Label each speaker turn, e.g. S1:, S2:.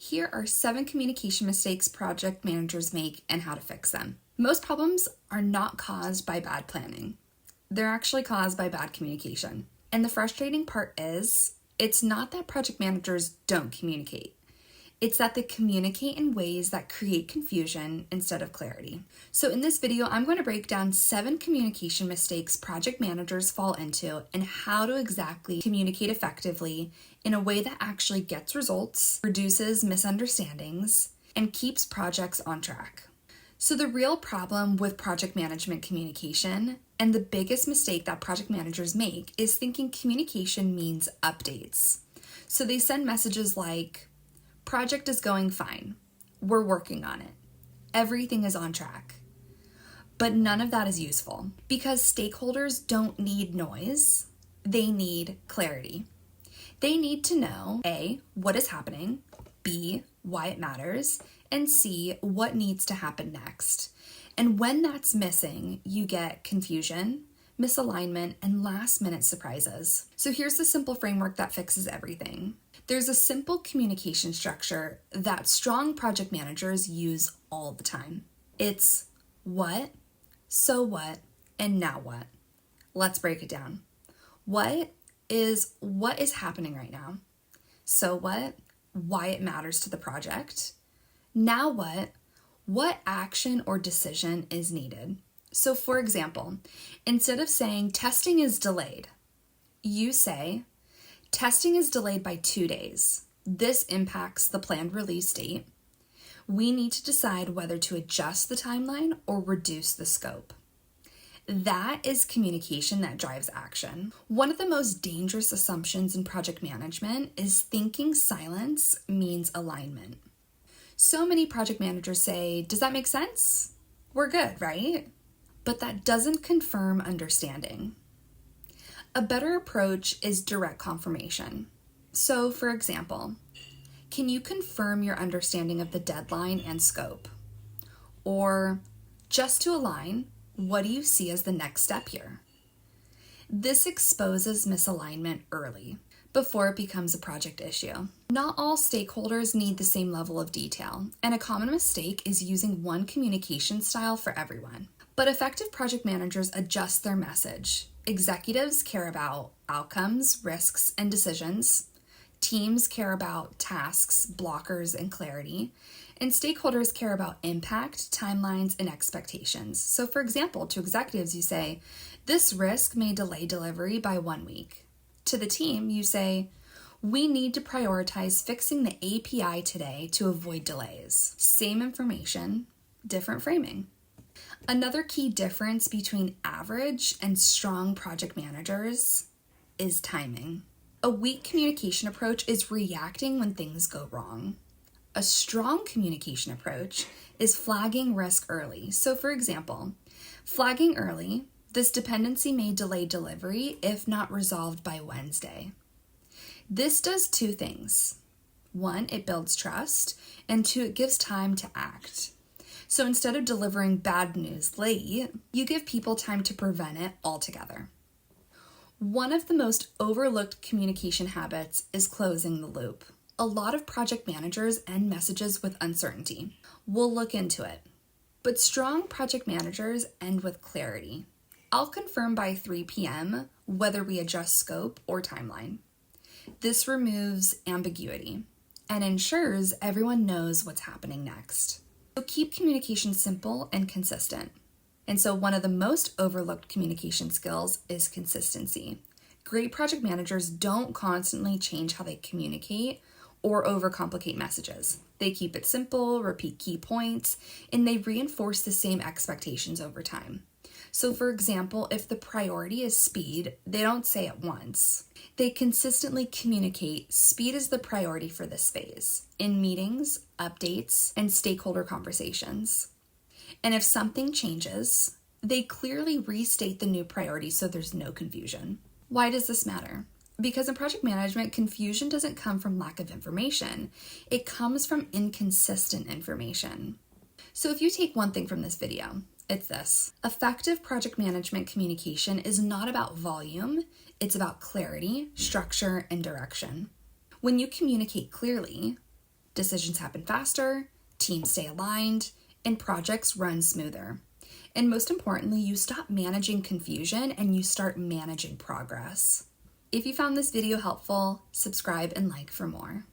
S1: Here are 7 communication mistakes project managers make and how to fix them. Most problems are not caused by bad planning. They're actually caused by bad communication. And the frustrating part is, it's not that project managers don't communicate. It's that they communicate in ways that create confusion instead of clarity. So in this video, I'm going to break down 7 communication mistakes project managers fall into and how to exactly communicate effectively in a way that actually gets results, reduces misunderstandings, and keeps projects on track. So the real problem with project management communication, and the biggest mistake that project managers make, is thinking communication means updates. So they send messages like, project is going fine. We're working on it. Everything is on track. But none of that is useful because stakeholders don't need noise. They need clarity. They need to know A, what is happening, B, why it matters, and C, what needs to happen next. And when that's missing, you get confusion, misalignment, and last-minute surprises. So here's the simple framework that fixes everything. There's a simple communication structure that strong project managers use all the time. It's what, so what, and now what. Let's break it down. What is happening right now? So what, why it matters to the project. Now what action or decision is needed? So for example, instead of saying testing is delayed, you say, testing is delayed by 2 days. This impacts the planned release date. We need to decide whether to adjust the timeline or reduce the scope. That is communication that drives action. One of the most dangerous assumptions in project management is thinking silence means alignment. So many project managers say, does that make sense? We're good, right? But that doesn't confirm understanding. A better approach is direct confirmation. So, for example, can you confirm your understanding of the deadline and scope? Or, just to align, what do you see as the next step here? This exposes misalignment early, before it becomes a project issue. Not all stakeholders need the same level of detail, and a common mistake is using one communication style for everyone. But effective project managers adjust their message. Executives care about outcomes, risks, and decisions. Teams care about tasks, blockers, and clarity. And stakeholders care about impact, timelines, and expectations. So for example, to executives, you say, this risk may delay delivery by 1 week. To the team, you say, we need to prioritize fixing the API today to avoid delays. Same information, different framing. Another key difference between average and strong project managers is timing. A weak communication approach is reacting when things go wrong. A strong communication approach is flagging risk early. So for example, flagging early, this dependency may delay delivery if not resolved by Wednesday. This does 2 things. 1, it builds trust, and 2, it gives time to act. So instead of delivering bad news late, you give people time to prevent it altogether. One of the most overlooked communication habits is closing the loop. A lot of project managers end messages with uncertainty. We'll look into it. But strong project managers end with clarity. I'll confirm by 3 p.m. whether we adjust scope or timeline. This removes ambiguity and ensures everyone knows what's happening next. So keep communication simple and consistent. And so one of the most overlooked communication skills is consistency. Great project managers don't constantly change how they communicate or overcomplicate messages. They keep it simple, repeat key points, and they reinforce the same expectations over time. So for example, if the priority is speed, they don't say it once. They consistently communicate speed is the priority for this phase in meetings, updates, and stakeholder conversations. And if something changes, they clearly restate the new priority so there's no confusion. Why does this matter? Because in project management, confusion doesn't come from lack of information. It comes from inconsistent information. So if you take one thing from this video, it's this. Effective project management communication is not about volume, it's about clarity, structure, and direction. When you communicate clearly, Decisions happen faster, teams stay aligned, and projects run smoother. And most importantly, you stop managing confusion and you start managing progress. If you found this video helpful, subscribe and like for more.